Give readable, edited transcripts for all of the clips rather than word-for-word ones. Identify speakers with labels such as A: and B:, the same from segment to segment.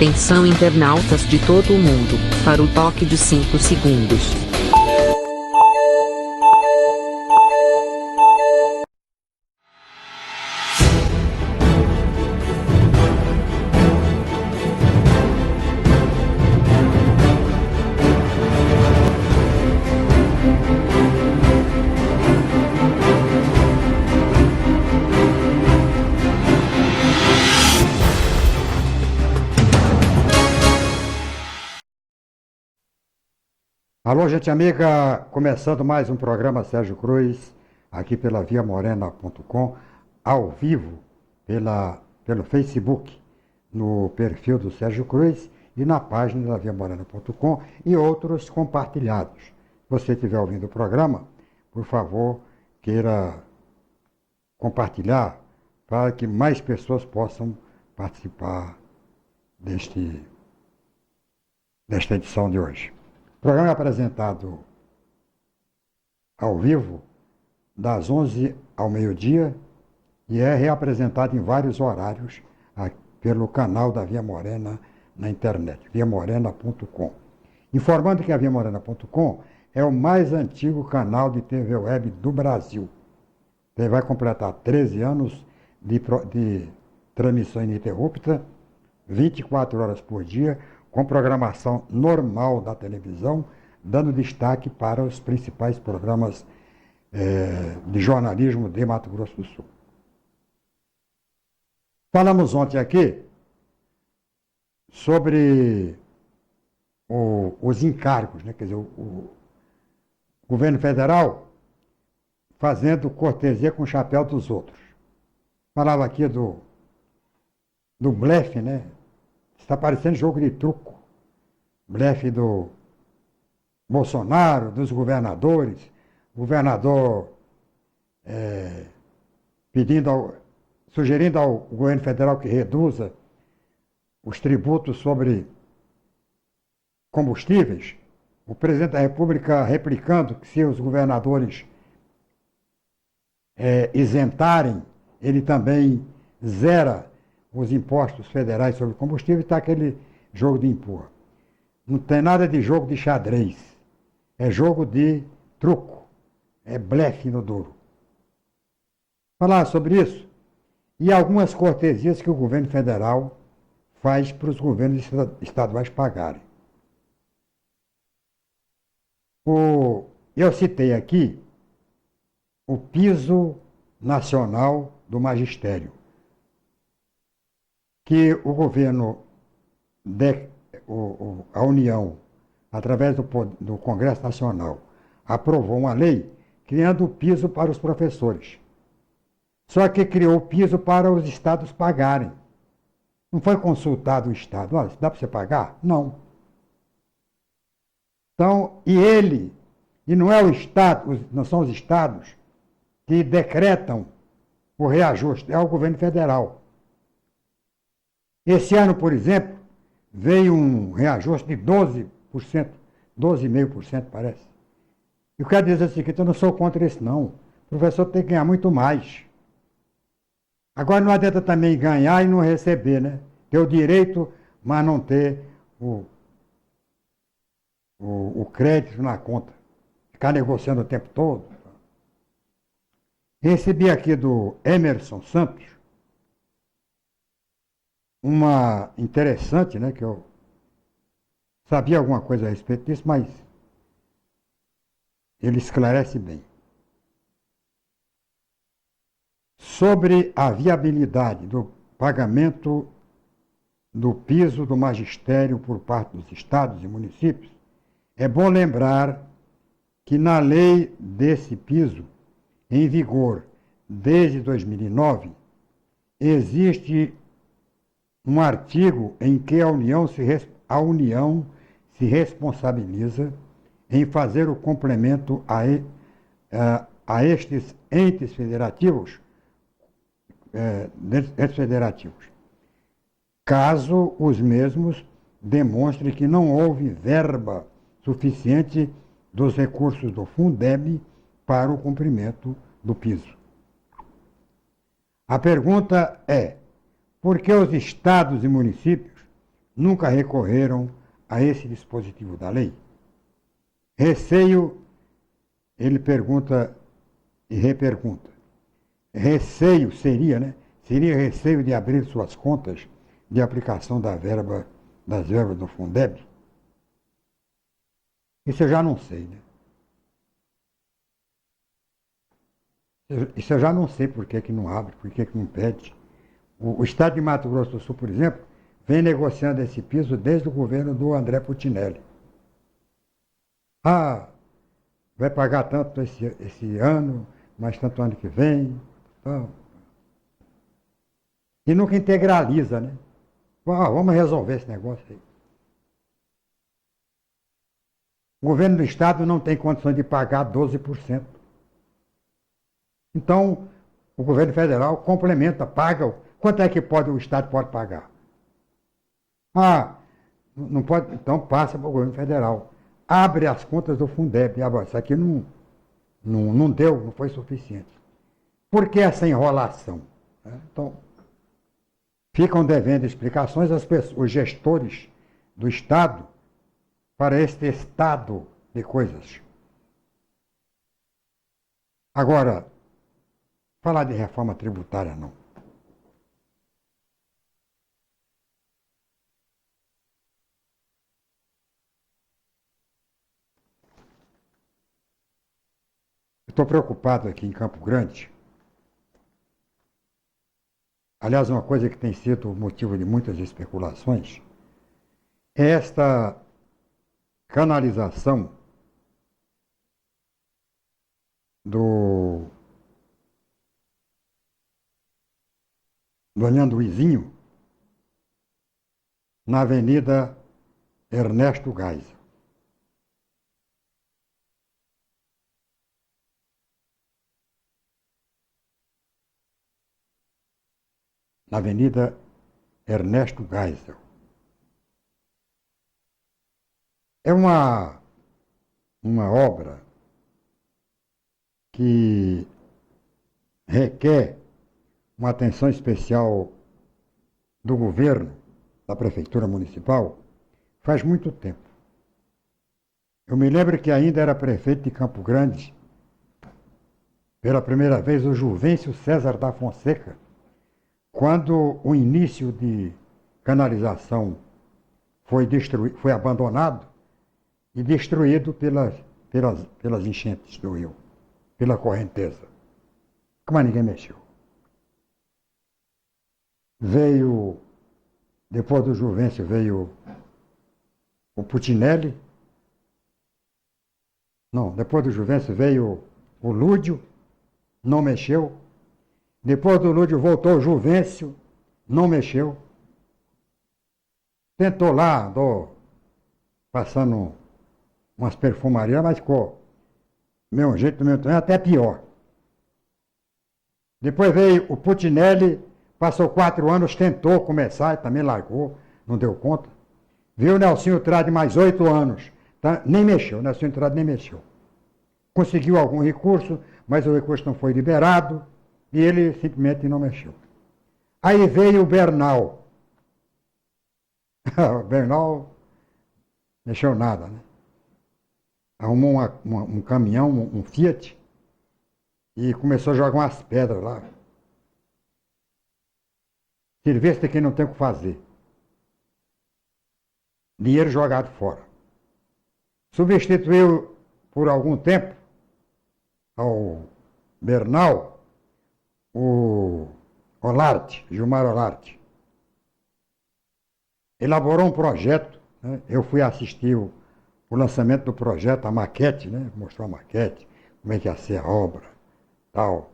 A: Atenção internautas de todo o mundo, para o toque de 5 segundos.
B: Alô, gente amiga, começando mais um programa Sérgio Cruz, aqui pela viamorena.com, ao vivo, pelo Facebook, no perfil do Sérgio Cruz e na página da viamorena.com e outros compartilhados. Se você estiver ouvindo o programa, por favor, queira compartilhar para que mais pessoas possam participar desta edição de hoje. O programa é apresentado ao vivo, das 11 ao meio-dia, e é reapresentado em vários horários pelo canal da Via Morena na internet, viamorena.com. Informando que a viamorena.com é o mais antigo canal de TV web do Brasil. Ele vai completar 13 anos de transmissão ininterrupta, 24 horas por dia, com programação normal da televisão, dando destaque para os principais programas de jornalismo de Mato Grosso do Sul. Falamos ontem aqui sobre os encargos, né? Quer dizer, o governo federal fazendo cortesia com o chapéu dos outros. Falava aqui do blefe, né? Está parecendo jogo de truco. Blefe do Bolsonaro, dos governadores. Governador sugerindo ao governo federal que reduza os tributos sobre combustíveis. O presidente da República replicando que se os governadores isentarem, ele também zera os impostos federais sobre combustível, e está aquele jogo de empurra. Não tem nada de jogo de xadrez. É jogo de truco. É blefe no duro. Falar sobre isso e algumas cortesias que o governo federal faz para os governos estaduais pagarem. Eu citei aqui o piso nacional do magistério, que o governo, a União, através do Congresso Nacional, aprovou uma lei criando o piso para os professores. Só que criou o piso para os estados pagarem. Não foi consultado o estado. Olha, dá para você pagar? Não. Então, e não é o estado, não são os estados que decretam o reajuste, é o governo federal. Esse ano, por exemplo, veio um reajuste de 12%, 12,5% parece. Eu quero dizer o seguinte, eu não sou contra isso não. O professor tem que ganhar muito mais. Agora não adianta também ganhar e não receber, né? Ter o direito, mas não ter o crédito na conta. Ficar negociando o tempo todo. Recebi aqui do Emerson Santos uma interessante, né, que eu sabia alguma coisa a respeito disso, mas ele esclarece bem. Sobre a viabilidade do pagamento do piso do magistério por parte dos estados e municípios, é bom lembrar que na lei desse piso, em vigor desde 2009, existe um artigo em que a União se responsabiliza em fazer o complemento a estes entes federativos, caso os mesmos demonstrem que não houve verba suficiente dos recursos do Fundeb para o cumprimento do piso. A pergunta é: por que os estados e municípios nunca recorreram a esse dispositivo da lei? Receio, ele pergunta e repergunta. Receio seria, né? Seria receio de abrir suas contas de aplicação das verbas do Fundeb? Isso eu já não sei, né? Isso eu já não sei por que não abre, por que não pede. O Estado de Mato Grosso do Sul, por exemplo, vem negociando esse piso desde o governo do André Putinelli. Ah, vai pagar tanto esse ano, mas tanto ano que vem. Então, e nunca integraliza, né? Ah, vamos resolver esse negócio aí. O governo do Estado não tem condições de pagar 12%. Então, o governo federal complementa, paga. Quanto é que o Estado pode pagar? Ah, não pode, então passa para o governo federal. Abre as contas do Fundeb. Isso aqui não deu, não foi suficiente. Por que essa enrolação? Então, ficam devendo explicações os gestores do Estado para este estado de coisas. Agora, falar de reforma tributária não. Estou preocupado aqui em Campo Grande. Aliás, uma coisa que tem sido motivo de muitas especulações é esta canalização do Anhanduizinho na Avenida Ernesto Geisel. Na Avenida Ernesto Geisel. É uma obra que requer uma atenção especial do governo, da prefeitura municipal, faz muito tempo. Eu me lembro que ainda era prefeito de Campo Grande, pela primeira vez, o Juvencio César da Fonseca, quando o início de canalização foi abandonado e destruído pelas enchentes do rio, pela correnteza. Mas ninguém mexeu. Depois do Juvencio veio o Putinelli. Não, depois do Juvencio veio o Lúdio, não mexeu. Depois do Lúdio voltou o Juvencio, não mexeu. Tentou lá, andou passando umas perfumarias, mas ficou do mesmo jeito, do mesmo tamanho, até pior. Depois veio o Putinelli, passou 4 anos, tentou começar, também largou, não deu conta. Veio o Nelsinho Trade mais 8 anos, tá? Nem mexeu, o Nelsinho Trade nem mexeu. Conseguiu algum recurso, mas o recurso não foi liberado e ele simplesmente não mexeu. Aí veio o Bernal. O Bernal mexeu nada, né? Arrumou um caminhão, um Fiat, e começou a jogar umas pedras lá. Serviço de quem não tem o que fazer. Dinheiro jogado fora. Substituiu por algum tempo ao Bernal o Olarte, Gilmar Olarte. Elaborou um projeto, né? Eu fui assistir o lançamento do projeto, a maquete, né? Mostrou a maquete, como é que ia ser a obra, tal.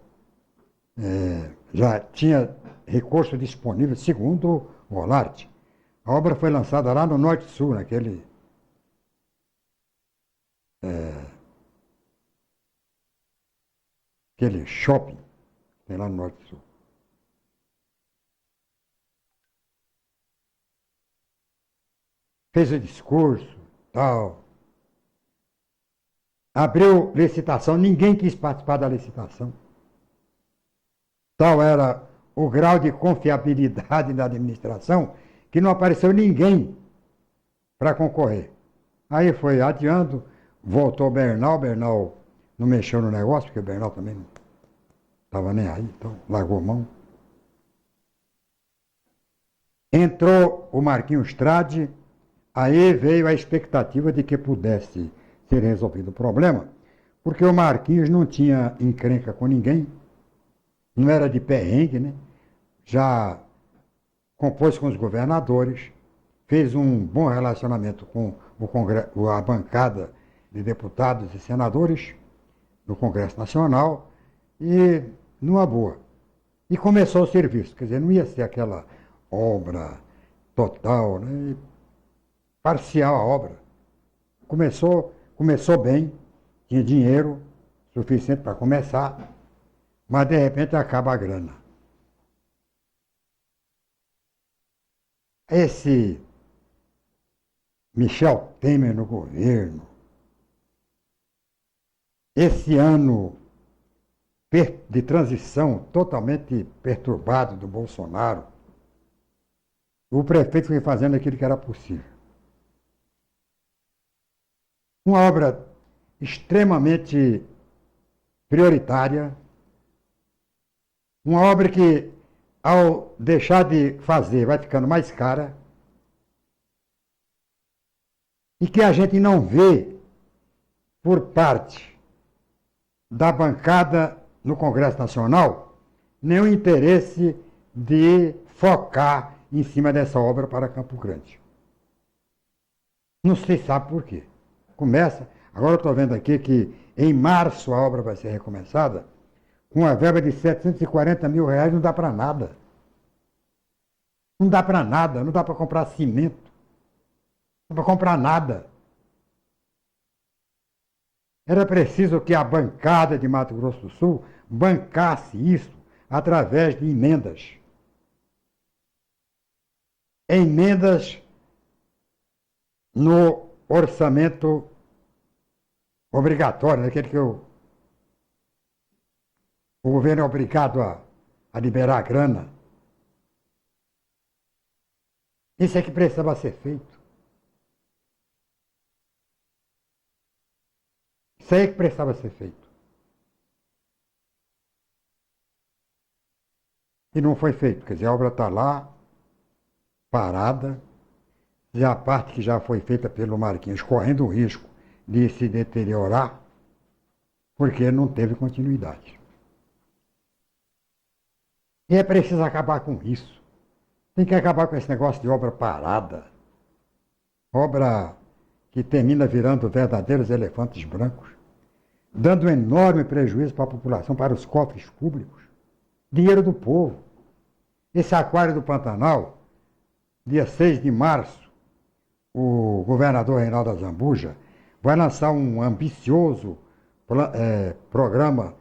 B: Já tinha recurso disponível, segundo o Olarte. A obra foi lançada lá no Norte-Sul, naquele aquele shopping que tem lá no Norte-Sul. Fez o discurso, tal. Abriu licitação, ninguém quis participar da licitação. Tal era o grau de confiabilidade da administração que não apareceu ninguém para concorrer. Aí foi adiando, voltou o Bernal não mexeu no negócio, porque o Bernal também não estava nem aí, então largou a mão. Entrou o Marquinhos Trade, aí veio a expectativa de que pudesse ser resolvido o problema, porque o Marquinhos não tinha encrenca com ninguém, não era de perrengue, né? Já compôs com os governadores, fez um bom relacionamento com a bancada de deputados e senadores no Congresso Nacional e numa boa. E começou o serviço, quer dizer, não ia ser aquela obra total, né? Parcial a obra. Começou bem, tinha dinheiro suficiente para começar, mas de repente acaba a grana. Esse Michel Temer no governo, esse ano de transição totalmente perturbado do Bolsonaro, o prefeito foi fazendo aquilo que era possível. Uma obra extremamente prioritária, uma obra que, ao deixar de fazer, vai ficando mais cara, e que a gente não vê por parte da bancada no Congresso Nacional nenhum interesse de focar em cima dessa obra para Campo Grande. Não se sabe por quê. Começa, agora eu estou vendo aqui que em março a obra vai ser recomeçada, com uma verba de 740 mil reais não dá para nada. Não dá para nada, não dá para comprar cimento, não dá para comprar nada. Era preciso que a bancada de Mato Grosso do Sul bancasse isso através de emendas. Emendas no orçamento obrigatório, naquele que o governo é obrigado a liberar a grana. Isso é que precisava ser feito. Isso aí é que precisava ser feito. E não foi feito. Quer dizer, a obra está lá, parada, e a parte que já foi feita pelo Marquinhos, correndo o risco de se deteriorar, porque não teve continuidade. E é preciso acabar com isso. Tem que acabar com esse negócio de obra parada. Obra que termina virando verdadeiros elefantes brancos, dando um enorme prejuízo para a população, para os cofres públicos. Dinheiro do povo. Esse aquário do Pantanal, dia 6 de março, o governador Reinaldo Azambuja vai lançar um ambicioso programa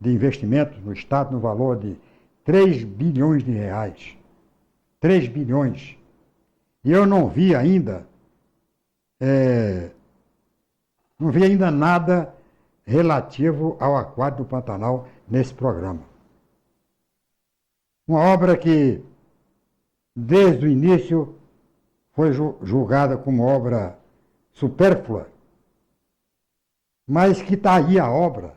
B: de investimentos no Estado no valor de 3 bilhões de reais. 3 bilhões. E eu não vi ainda, nada relativo ao aquário do Pantanal nesse programa. Uma obra que, desde o início, foi julgada como obra supérflua, mas que está aí a obra.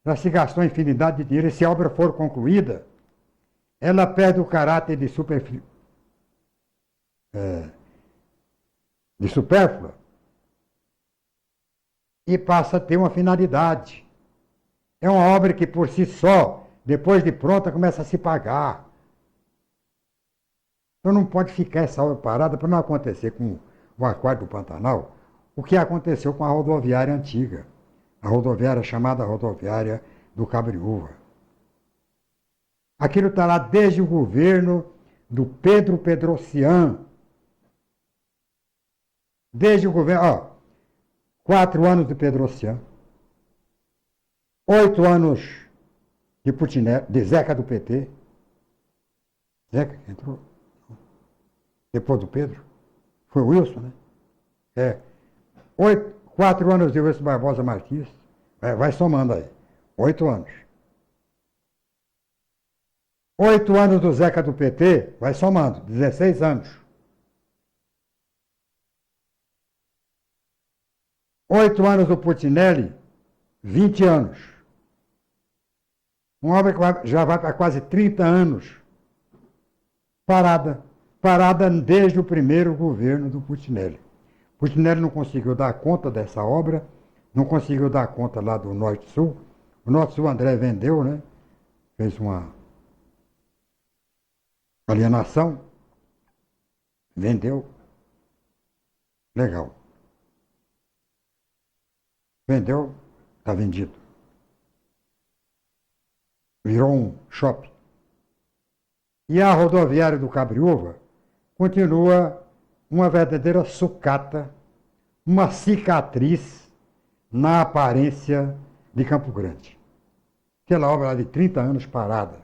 B: Já se gastou infinidade de dinheiro, e se a obra for concluída, ela perde o caráter de supérflua e passa a ter uma finalidade. É uma obra que, por si só, depois de pronta, começa a se pagar. Então não pode ficar essa obra parada para não acontecer com o aquário do Pantanal o que aconteceu com a rodoviária antiga, a rodoviária chamada rodoviária do Cabriúva. Aquilo está lá desde o governo do Pedro Pedrocian. Desde o governo, 4 anos de Pedrocian, 8 anos de Putinelli, de Zeca do PT. Zeca que entrou depois do Pedro. Foi o Wilson, né? 4 anos de Wilson Barbosa Martins. Vai somando aí. 8 anos. 8 anos do Zeca do PT, vai somando, 16 anos. 8 anos do Putinelli, 20 anos. Uma obra que já vai para quase 30 anos parada. Parada desde o primeiro governo do Putinelli. Putinelli não conseguiu dar conta dessa obra, não conseguiu dar conta lá do Norte-Sul. O Norte-Sul André vendeu, né? Fez uma alienação, vendeu. Legal. Vendeu, está vendido. Virou um shopping. E a rodoviária do Cabriúva continua uma verdadeira sucata, uma cicatriz na aparência de Campo Grande. Aquela obra lá de 30 anos parada.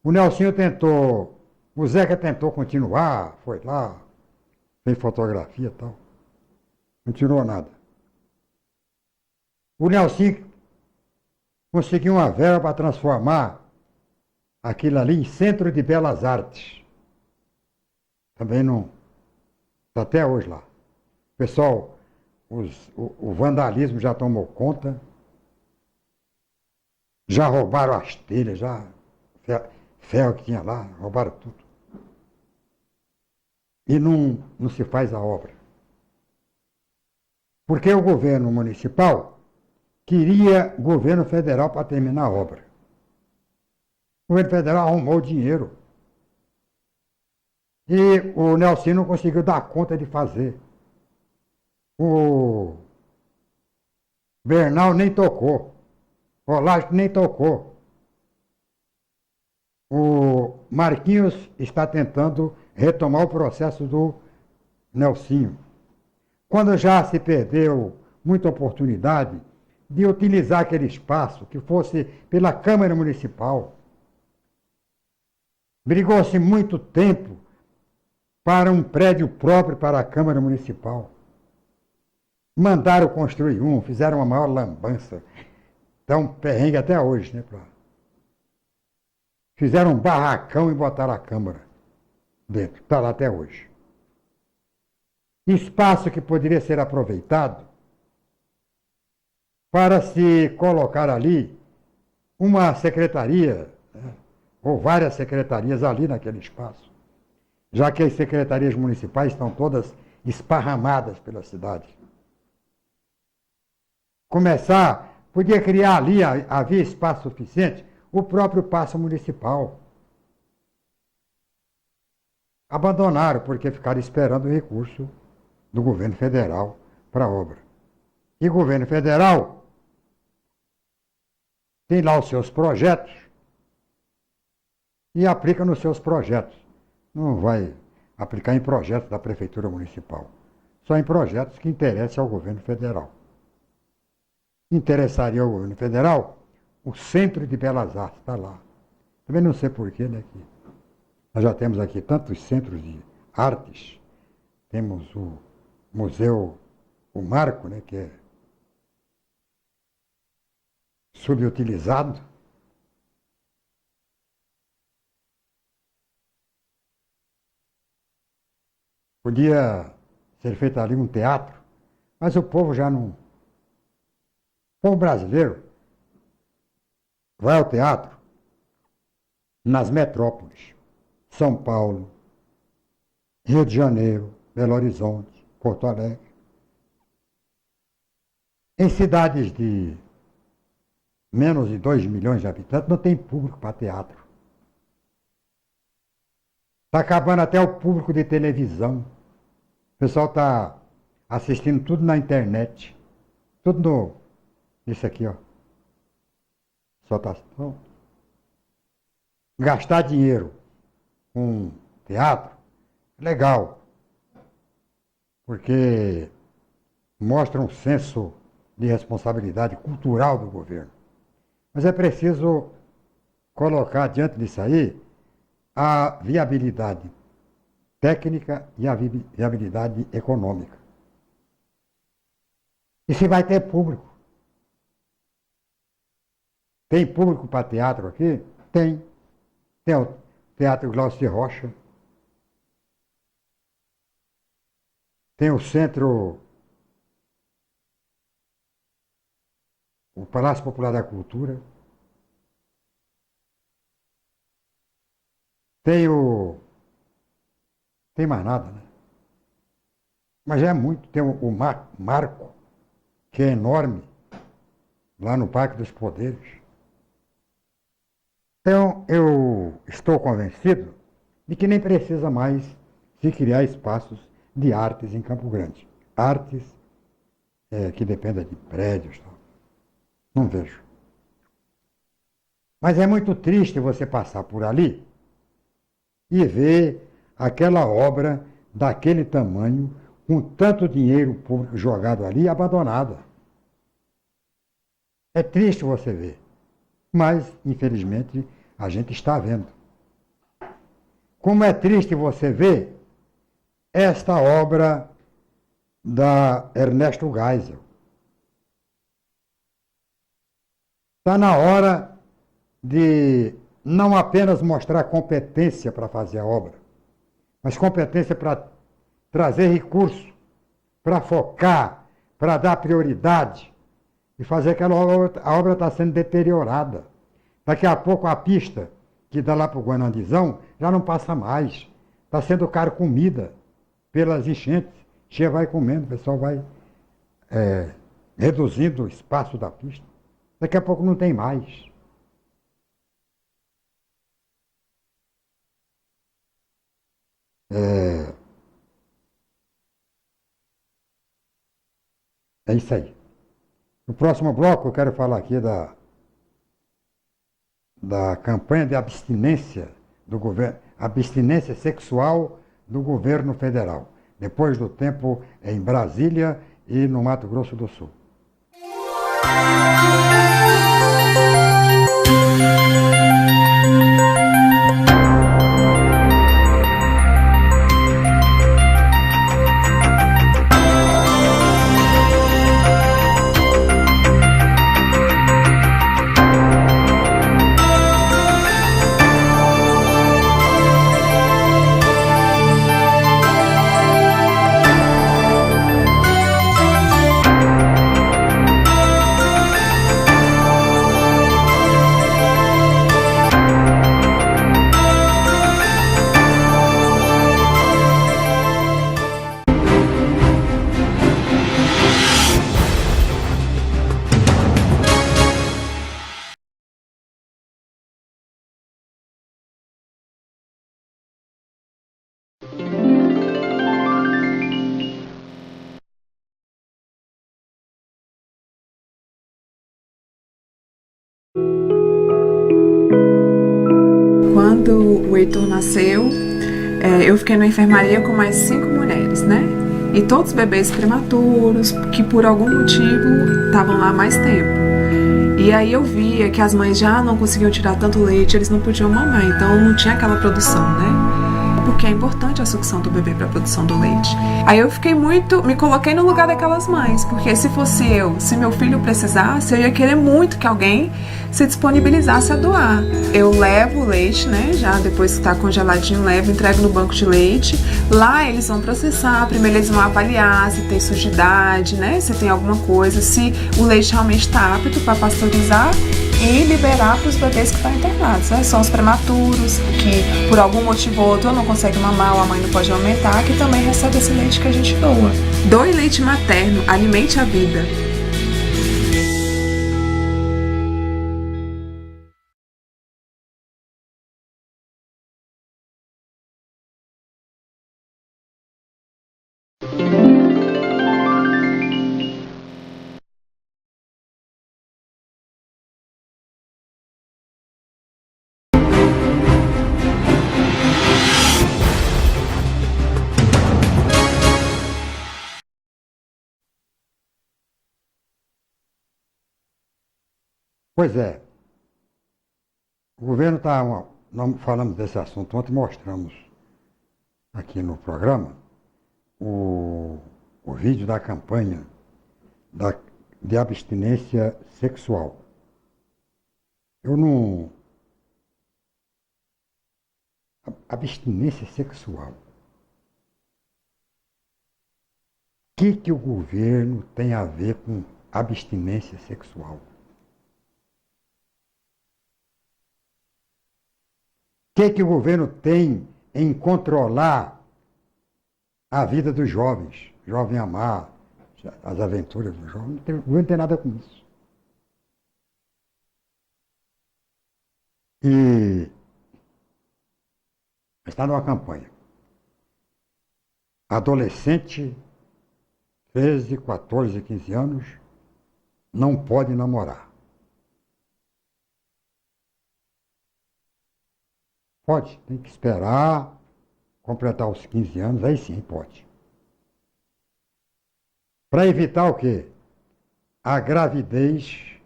B: O Nelsinho tentou, o Zeca tentou continuar, foi lá, fez fotografia e tal. Não continuou nada. O Nelsinho conseguiu uma verba para transformar aquilo ali em Centro de Belas Artes. Também não. Está até hoje lá. Pessoal, o vandalismo já tomou conta. Já roubaram as telhas, já. Ferro que tinha lá, roubaram tudo. E não se faz a obra. Porque o governo municipal queria governo federal para terminar a obra. O governo federal arrumou o dinheiro. E o Nelsinho não conseguiu dar conta de fazer. O Bernal nem tocou. O Olavo nem tocou. O Marquinhos está tentando retomar o processo do Nelsinho. Quando já se perdeu muita oportunidade de utilizar aquele espaço que fosse pela Câmara Municipal. Brigou-se muito tempo para um prédio próprio para a Câmara Municipal. Mandaram construir um, fizeram uma maior lambança. Está um perrengue até hoje, né? Fizeram um barracão e botaram a Câmara dentro. Está lá até hoje. Espaço que poderia ser aproveitado para se colocar ali uma secretaria, né? Ou várias secretarias ali naquele espaço, já que as secretarias municipais estão todas esparramadas pela cidade. Podia criar ali, havia espaço suficiente, o próprio Paço Municipal. Abandonaram porque ficaram esperando o recurso do governo federal para a obra. E o governo federal tem lá os seus projetos e aplica nos seus projetos. Não vai aplicar em projetos da Prefeitura Municipal, só em projetos que interessem ao governo federal. Interessaria ao governo federal o Centro de Belas Artes, está lá. Também não sei porquê, né? Que nós já temos aqui tantos centros de artes, temos o Museu, o Marco, né? Que é subutilizado. Podia ser feito ali um teatro, mas o povo já não. O povo brasileiro vai ao teatro nas metrópoles. São Paulo, Rio de Janeiro, Belo Horizonte, Porto Alegre. Em cidades de menos de 2 milhões de habitantes, não tem público para teatro. Está acabando até o público de televisão. O pessoal está assistindo tudo na internet. Tudo isso aqui, ó. Só tá. Gastar dinheiro com teatro é legal. Porque mostra um senso de responsabilidade cultural do governo. Mas é preciso colocar diante disso aí a viabilidade técnica e a viabilidade econômica. E se vai ter público? Tem público para teatro aqui? Tem. Tem o Teatro Glaucio de Rocha. Tem o Centro o Palácio Popular da Cultura, tem tem mais nada, né? Mas já é muito. Tem o Marco, que é enorme, lá no Parque dos Poderes. Então, eu estou convencido de que nem precisa mais se criar espaços de artes em Campo Grande. Artes que dependem de prédios. Tal. Não vejo. Mas é muito triste você passar por ali e ver aquela obra daquele tamanho, com tanto dinheiro público jogado ali, abandonada. É triste você ver, mas, infelizmente, a gente está vendo. Como é triste você ver esta obra da Ernesto Geisel. Está na hora de não apenas mostrar competência para fazer a obra, mas competência para trazer recurso, para focar, para dar prioridade e fazer aquela obra. A obra está sendo deteriorada. Daqui a pouco a pista que dá lá para o Guanandizão já não passa mais. Está sendo carcomida pelas enchentes. Cheia vai comendo, o pessoal vai reduzindo o espaço da pista. Daqui a pouco não tem mais. É isso aí. No próximo bloco eu quero falar aqui da campanha de abstinência do governo, abstinência sexual do governo federal, depois do tempo em Brasília e no Mato Grosso do Sul.
C: Quando o Heitor nasceu, eu fiquei na enfermaria com mais 5 mulheres, né? E todos bebês prematuros, que por algum motivo estavam lá há mais tempo. E aí eu via que as mães já não conseguiam tirar tanto leite, eles não podiam mamar, então não tinha aquela produção, né? Porque é importante a sucção do bebê para a produção do leite. Aí eu me coloquei no lugar daquelas mães, porque se fosse eu, se meu filho precisasse, eu ia querer muito que alguém se disponibilizasse a doar. Eu levo o leite, né, já depois que está congeladinho, levo, entrego no banco de leite. Lá eles vão processar, primeiro eles vão avaliar se tem sujidade, né, se tem alguma coisa, se o leite realmente está apto para pasteurizar e liberar para os bebês que estão internados, né? São os prematuros, que por algum motivo ou outro não conseguem mamar ou a mãe não pode aumentar, que também recebe esse leite que a gente doa. Doe leite materno, alimente a vida.
B: Pois é, o governo está. Nós falamos desse assunto ontem, mostramos aqui no programa o vídeo da campanha de abstinência sexual. Eu não. Abstinência sexual. O que o governo tem a ver com abstinência sexual? que o governo tem em controlar a vida dos jovens? Jovem amar, as aventuras do jovem. O governo não tem nada com isso. E está numa campanha. Adolescente, 13, 14, 15 anos, não pode namorar. Pode, tem que esperar completar os 15 anos, aí sim pode. Para evitar o quê? A gravidez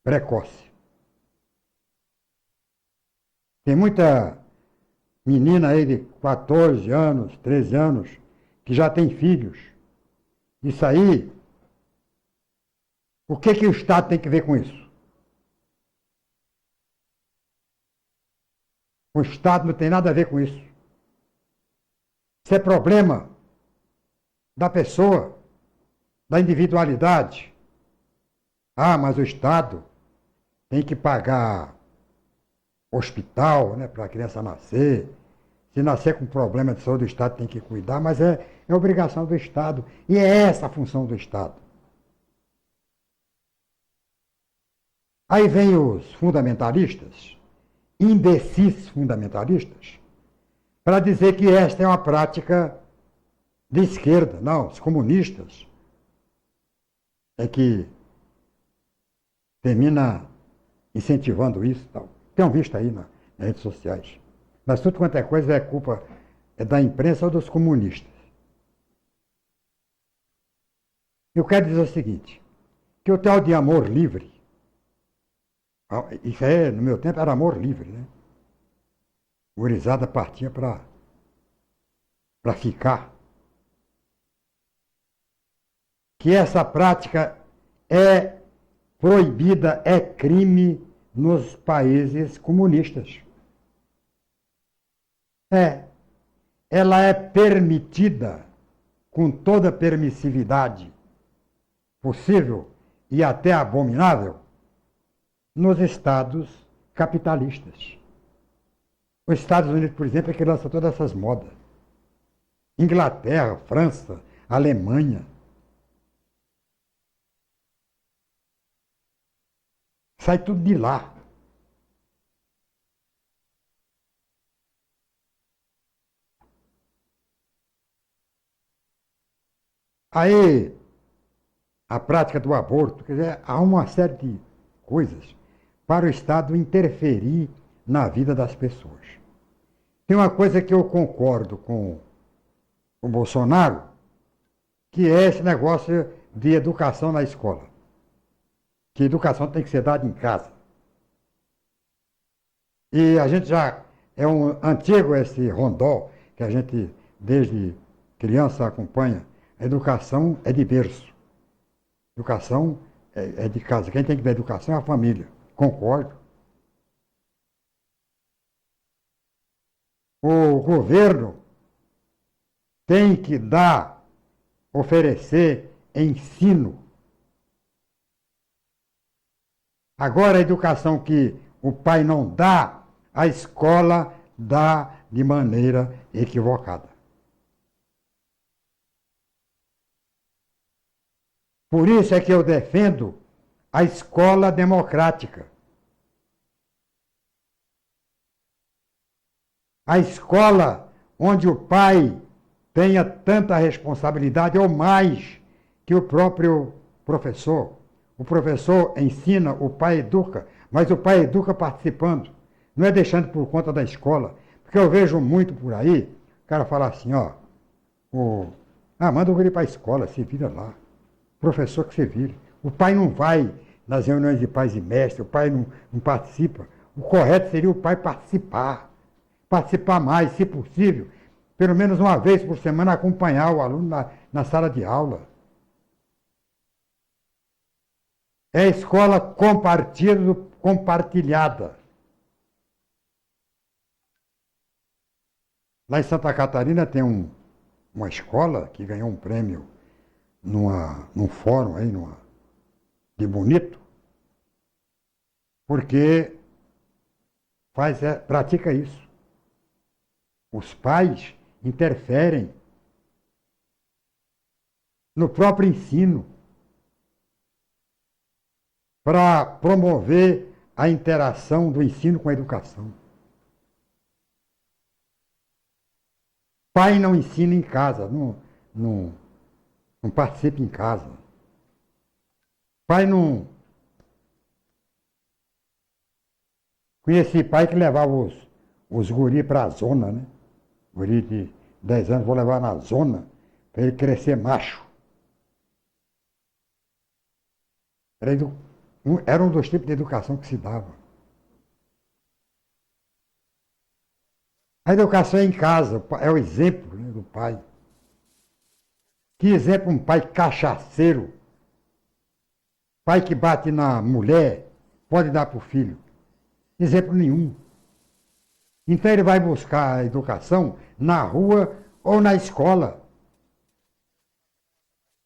B: precoce. Tem muita menina aí de 14 anos, 13 anos, que já tem filhos. Isso aí, o que o Estado tem que ver com isso? O Estado não tem nada a ver com isso. Isso é problema da pessoa, da individualidade. Ah, mas o Estado tem que pagar hospital, né, para a criança nascer. Se nascer com problema de saúde, o Estado tem que cuidar, mas é obrigação do Estado. E é essa a função do Estado. Aí vem os fundamentalistas, imbecis fundamentalistas, para dizer que esta é uma prática de esquerda. Não, os comunistas é que termina incentivando isso. Tal. Tenham visto aí nas redes sociais. Mas tudo quanto é coisa é culpa da imprensa ou dos comunistas. Eu quero dizer o seguinte, que o tal de amor livre, isso aí, no meu tempo, era amor livre, né? Gurizada partia para ficar. Que essa prática é proibida, é crime nos países comunistas. Ela é permitida com toda permissividade possível e até abominável nos estados capitalistas. Os Estados Unidos, por exemplo, é que lança todas essas modas. Inglaterra, França, Alemanha. Sai tudo de lá. Aí, a prática do aborto, quer dizer, há uma série de coisas para o Estado interferir na vida das pessoas. Tem uma coisa que eu concordo com o Bolsonaro, que é esse negócio de educação na escola. Que educação tem que ser dada em casa. E a gente já, é um antigo esse rondó, que a gente desde criança acompanha. A educação é de berço. Educação é de casa. Quem tem que dar educação é a família. Concordo. O governo tem que oferecer ensino. Agora, a educação que o pai não dá, a escola dá de maneira equivocada. Por isso é que eu defendo a escola democrática. A escola onde o pai tenha tanta responsabilidade ou mais que o próprio professor. O professor ensina, o pai educa, mas o pai educa participando. Não é deixando por conta da escola. Porque eu vejo muito por aí, o cara fala assim, ó, manda o guri para a escola, se vira lá. Professor que se vire. O pai não vai nas reuniões de pais e mestres, o pai não participa. O correto seria o pai participar. Participar mais, se possível, pelo menos uma vez por semana, acompanhar o aluno na sala de aula. É a escola compartilhada. Lá em Santa Catarina tem uma escola que ganhou um prêmio num fórum aí, de Bonito, porque pratica isso. Os pais interferem no próprio ensino para promover a interação do ensino com a educação. Pai não ensina em casa, não participa em casa. Pai não... Conheci pai que levava os guri para a zona, né? Guri de 10 anos, vou levar na zona para ele crescer macho. Era um dos tipos de educação que se dava. A educação é em casa, é o exemplo, né, do pai. Que exemplo um pai cachaceiro, pai que bate na mulher, pode dar para o filho? Exemplo nenhum. Então ele vai buscar a educação na rua ou na escola.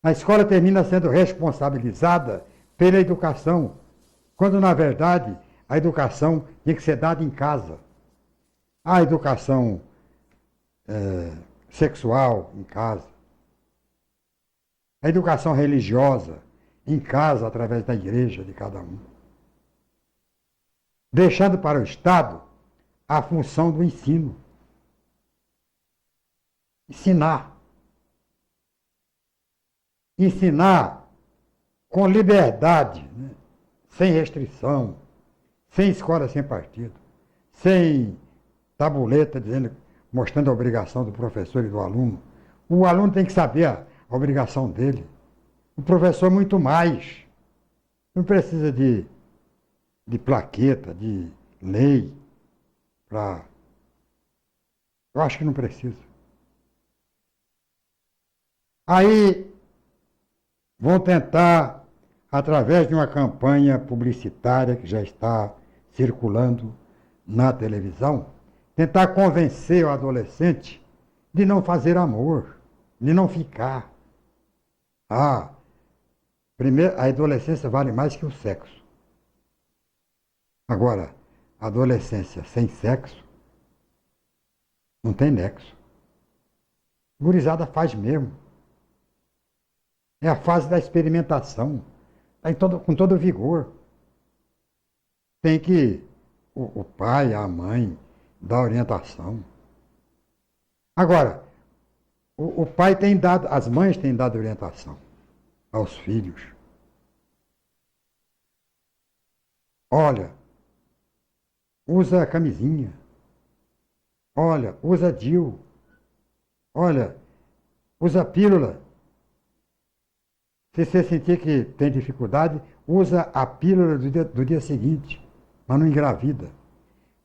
B: A escola termina sendo responsabilizada pela educação, quando na verdade a educação tem que ser dada em casa. A educação sexual em casa. A educação religiosa em casa, através da igreja de cada um. Deixando para o Estado a função do ensino. Ensinar. Ensinar com liberdade, né? Sem restrição, sem escola sem partido, sem tabuleta mostrando a obrigação do professor e do aluno. O aluno tem que saber a obrigação dele. O professor muito mais. Não precisa de plaqueta, de lei, eu acho que não precisa. Aí vão tentar, através de uma campanha publicitária que já está circulando na televisão, tentar convencer o adolescente de não fazer amor, de não ficar. Primeiro, a adolescência vale mais que o sexo. Agora, a adolescência sem sexo não tem nexo. Gurizada faz mesmo. É a fase da experimentação. Está com todo vigor. Tem que o pai, a mãe, dar orientação. Agora, o pai tem dado, as mães têm dado orientação aos filhos. Olha, usa camisinha. Olha, usa DIU. Olha, usa pílula. Se você sentir que tem dificuldade, usa a pílula do dia seguinte, mas não engravida.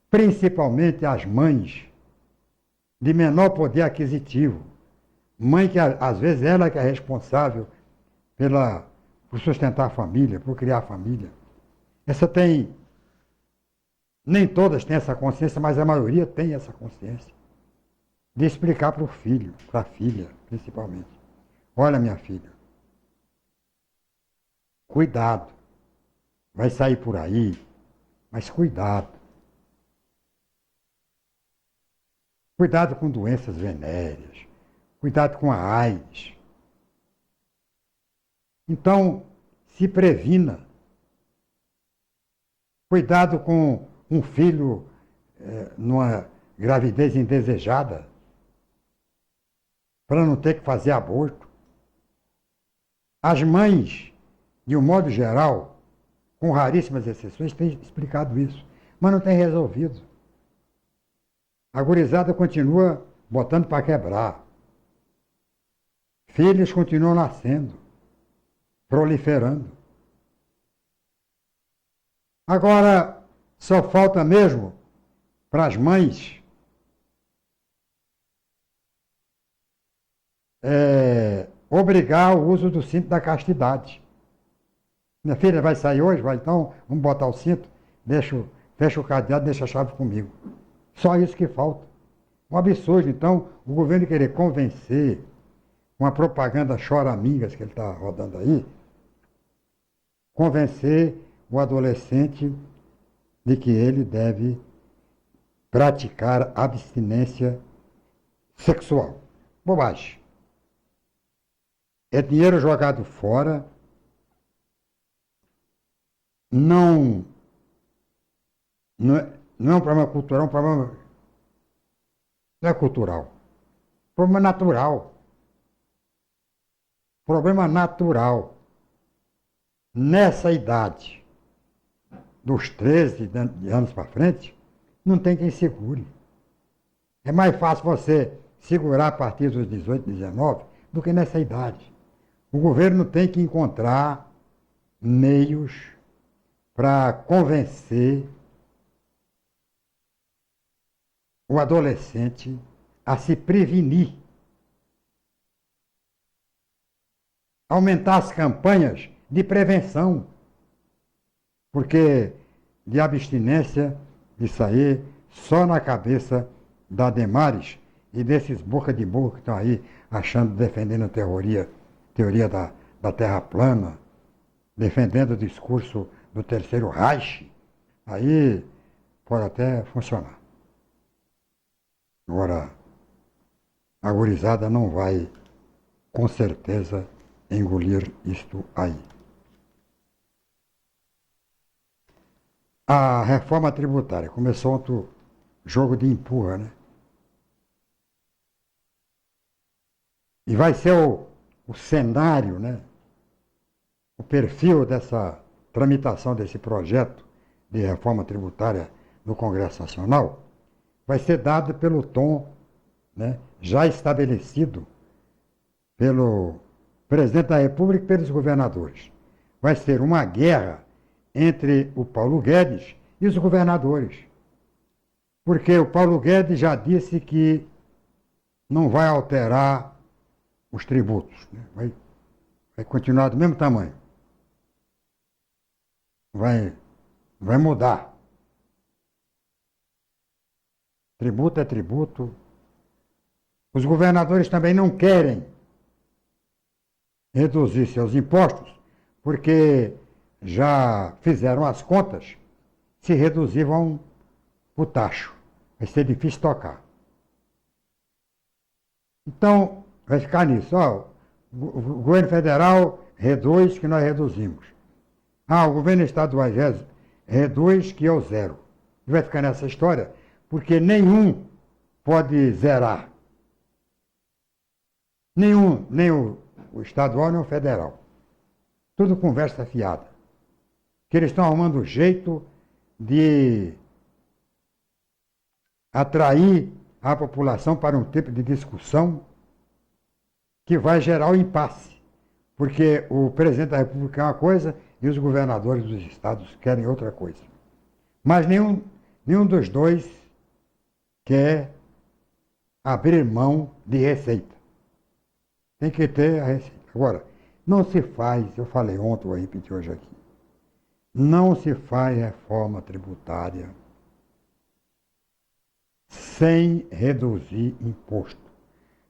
B: Principalmente as mães de menor poder aquisitivo. Mãe que, às vezes, ela que é responsável por sustentar a família, por criar a família. Nem todas têm essa consciência, mas a maioria tem essa consciência. De explicar para o filho, para a filha, principalmente. Olha, minha filha, cuidado. Vai sair por aí, mas cuidado. Cuidado com doenças venéreas. Cuidado com a AIDS. Então, se previna. Cuidado com um filho numa gravidez indesejada, para não ter que fazer aborto. As mães, de um modo geral, com raríssimas exceções, têm explicado isso, mas não têm resolvido. A gurizada continua botando para quebrar. Filhos continuam nascendo, proliferando. Agora, só falta mesmo para as mães obrigar o uso do cinto da castidade. Minha filha vai sair hoje? Vai, então, vamos botar o cinto, fecha o cadeado, deixa a chave comigo. Só isso que falta. Um absurdo, então, o governo querer convencer, com a propaganda choramingas que ele está rodando aí, convencer o adolescente de que ele deve praticar abstinência sexual. Bobagem. É dinheiro jogado fora, não é um problema cultural, é um problema. Não é cultural. Problema natural. Problema natural. Nessa idade, dos 13 anos para frente, não tem quem segure. É mais fácil você segurar a partir dos 18, 19 do que nessa idade. O governo tem que encontrar meios para convencer o adolescente a se prevenir. Aumentar as campanhas de prevenção. Porque de abstinência, isso aí, só na cabeça da Demares e desses boca de burro que estão aí achando, defendendo a teoria da Terra plana, defendendo o discurso do Terceiro Reich, aí pode até funcionar. Agora, a gurizada não vai, com certeza, engolir isto aí. A reforma tributária começou outro jogo de empurra, né? E vai ser o cenário, né? O perfil dessa tramitação desse projeto de reforma tributária no Congresso Nacional vai ser dado pelo tom, né, já estabelecido pelo presidente da República e pelos governadores. Vai ser uma guerra entre o Paulo Guedes e os governadores. Porque o Paulo Guedes já disse que não vai alterar os tributos, né? Vai continuar do mesmo tamanho. Vai mudar. Tributo é tributo. Os governadores também não querem reduzir seus impostos, porque já fizeram as contas, se reduzir vão o tacho. Vai ser difícil tocar. Então, vai ficar nisso. Ó, o governo federal reduz que nós reduzimos. Ah, o governo estadual reduz que é o zero. E vai ficar nessa história, porque nenhum pode zerar. Nenhum, nem o estadual, nem o federal. Tudo conversa fiada. Que eles estão arrumando jeito de atrair a população para um tipo de discussão que vai gerar o impasse. Porque o presidente da República é uma coisa e os governadores dos estados querem outra coisa. Mas nenhum dos dois quer abrir mão de receita. Tem que ter a receita. Agora, não se faz, eu falei ontem, vou repetir hoje aqui, não se faz reforma tributária sem reduzir imposto.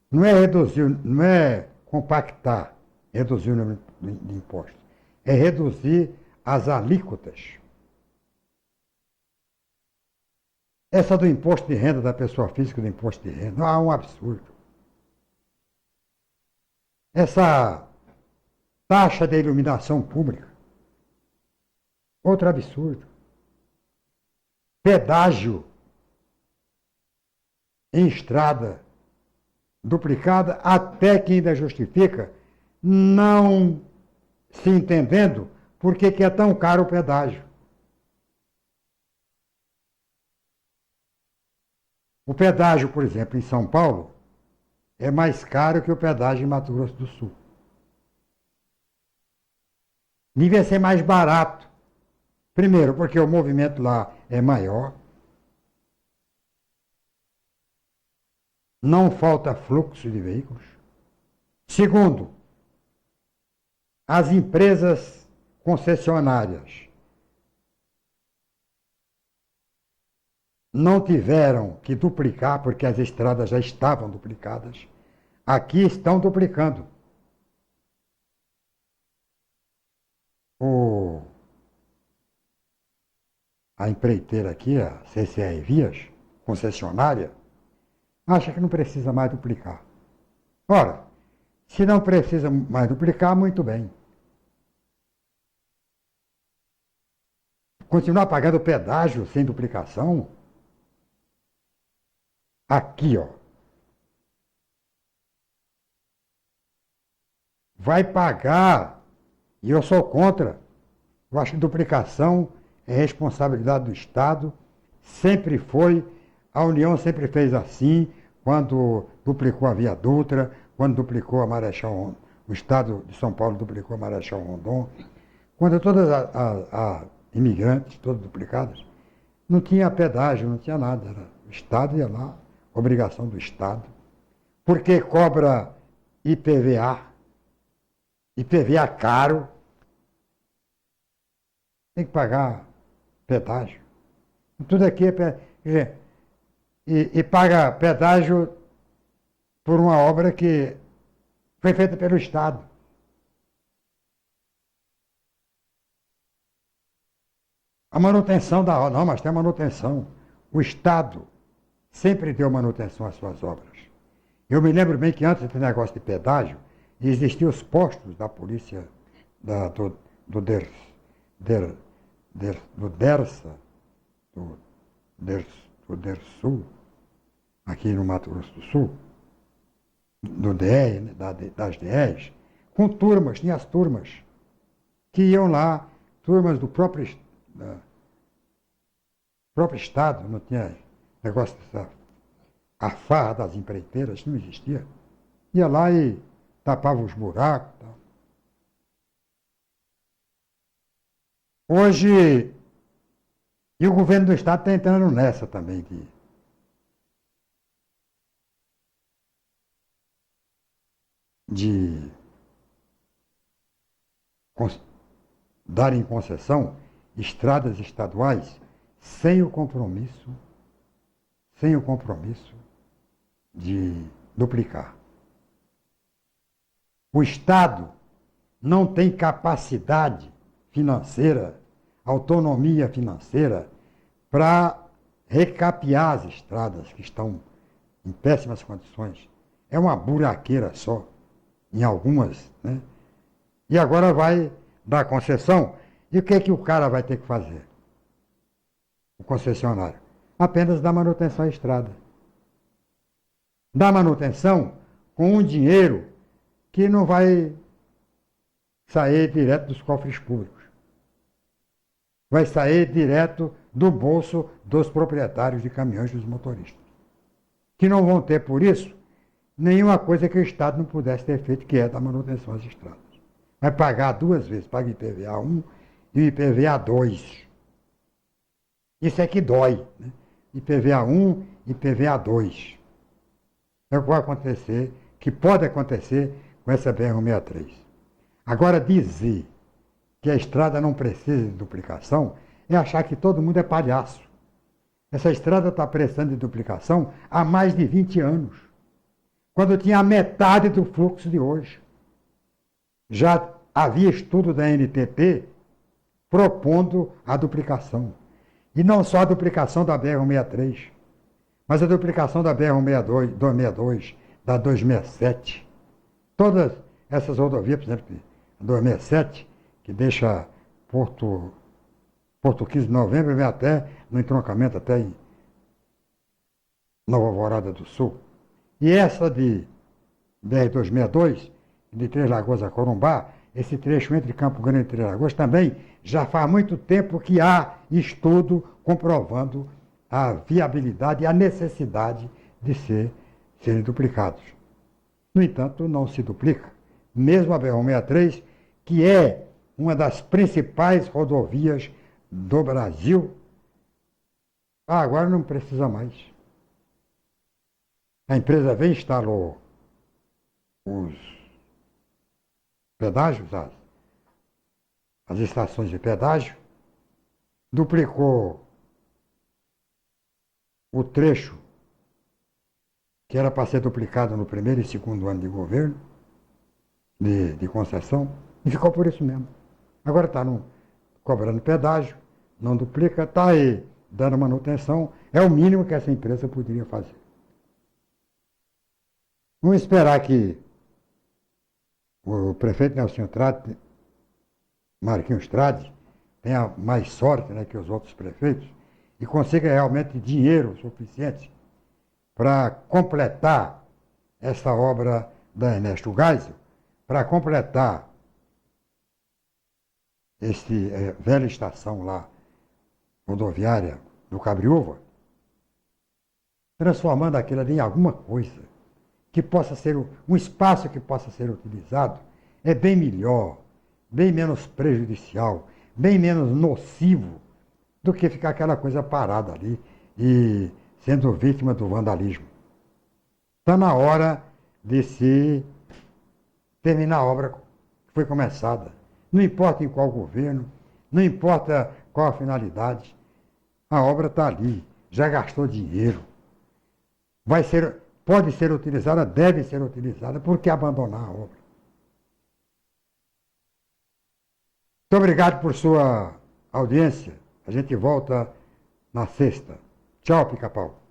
B: Não é reduzir, não é compactar, reduzir o número de impostos. É reduzir as alíquotas. Essa do imposto de renda da pessoa física, do imposto de renda, é um absurdo. Essa taxa de iluminação pública, outro absurdo. Pedágio em estrada duplicada, até que ainda justifica, não se entendendo por que é tão caro o pedágio. O pedágio, por exemplo, em São Paulo, é mais caro que o pedágio em Mato Grosso do Sul. Devia ser mais barato. Primeiro, porque o movimento lá é maior. Não falta fluxo de veículos. Segundo, as empresas concessionárias não tiveram que duplicar, porque as estradas já estavam duplicadas. Aqui estão duplicando. A empreiteira aqui, a CCR Vias, concessionária, acha que não precisa mais duplicar. Ora, se não precisa mais duplicar, muito bem. Continuar pagando pedágio sem duplicação? Aqui, ó. Vai pagar, e eu sou contra. Eu acho que duplicação é responsabilidade do Estado, sempre foi, a União sempre fez assim, quando duplicou a Via Dutra, quando duplicou a Marechal Rondon, o Estado de São Paulo duplicou a Marechal Rondon, quando todas as imigrantes, todas duplicadas, não tinha pedágio, não tinha nada, era, o Estado ia lá, obrigação do Estado, porque cobra IPVA, IPVA caro, tem que pagar pedágio. Tudo aqui é e paga pedágio por uma obra que foi feita pelo Estado. A manutenção da obra, não, mas tem a manutenção. O Estado sempre deu manutenção às suas obras. Eu me lembro bem que antes desse negócio de pedágio, existiam os postos da polícia do DERSA, do DERSUL, aqui no Mato Grosso do Sul, do DR, né, das DRs, com turmas, tinha as turmas, que iam lá, turmas do próprio Estado, não tinha negócio dessa, a farra das empreiteiras, não existia. Ia lá e tapava os buracos. Tal. Hoje, e o governo do Estado está entrando nessa também, de dar em concessão estradas estaduais sem o compromisso de duplicar. O Estado não tem capacidade financeira, autonomia financeira, para recapear as estradas que estão em péssimas condições. É uma buraqueira só, em algumas, né? E agora vai dar concessão. E o que é que o cara vai ter que fazer? O concessionário? Apenas dar manutenção à estrada. Dar manutenção com um dinheiro que não vai sair direto dos cofres públicos. Vai sair direto do bolso dos proprietários de caminhões dos motoristas. Que não vão ter, por isso, nenhuma coisa que o Estado não pudesse ter feito, que é dar manutenção às estradas. Vai pagar duas vezes, paga IPVA 1 e IPVA 2. Isso é que dói, né? IPVA 1 e IPVA 2. É o que vai acontecer, que pode acontecer com essa BR-163. Agora, dizer que a estrada não precisa de duplicação é achar que todo mundo é palhaço. Essa estrada está precisando de duplicação há mais de 20 anos, quando tinha a metade do fluxo de hoje. Já havia estudo da NTT propondo a duplicação. E não só a duplicação da BR-163, mas a duplicação da BR-162, da 267. Todas essas rodovias, por exemplo, a 267, que deixa Porto 15 de Novembro, vem até no entroncamento até em Nova Alvorada do Sul. E essa de BR-262, de Três Lagoas a Corumbá, esse trecho entre Campo Grande e Três Lagoas, também já faz muito tempo que há estudo comprovando a viabilidade e a necessidade de serem duplicados. No entanto, não se duplica. Mesmo a BR-163, que é uma das principais rodovias do Brasil, agora não precisa mais. A empresa veio e instalou os pedágios, as estações de pedágio, duplicou o trecho que era para ser duplicado no primeiro e segundo ano de governo, de concessão, e ficou por isso mesmo. Agora está cobrando pedágio, não duplica, está aí dando manutenção, é o mínimo que essa empresa poderia fazer. Vamos esperar que o prefeito Nelson Trade, Marquinhos Trade, tenha mais sorte, né, que os outros prefeitos e consiga realmente dinheiro suficiente para completar essa obra da Ernesto Geisel, para completar esse velha estação lá, rodoviária do Cabriúva, transformando aquilo ali em alguma coisa que possa ser um espaço que possa ser utilizado, é bem melhor, bem menos prejudicial, bem menos nocivo do que ficar aquela coisa parada ali e sendo vítima do vandalismo. Está na hora de se terminar a obra que foi começada. Não importa em qual governo, não importa qual a finalidade, a obra está ali, já gastou dinheiro. Pode ser utilizada, deve ser utilizada, por que abandonar a obra? Muito obrigado por sua audiência. A gente volta na sexta. Tchau, Pica-Pau.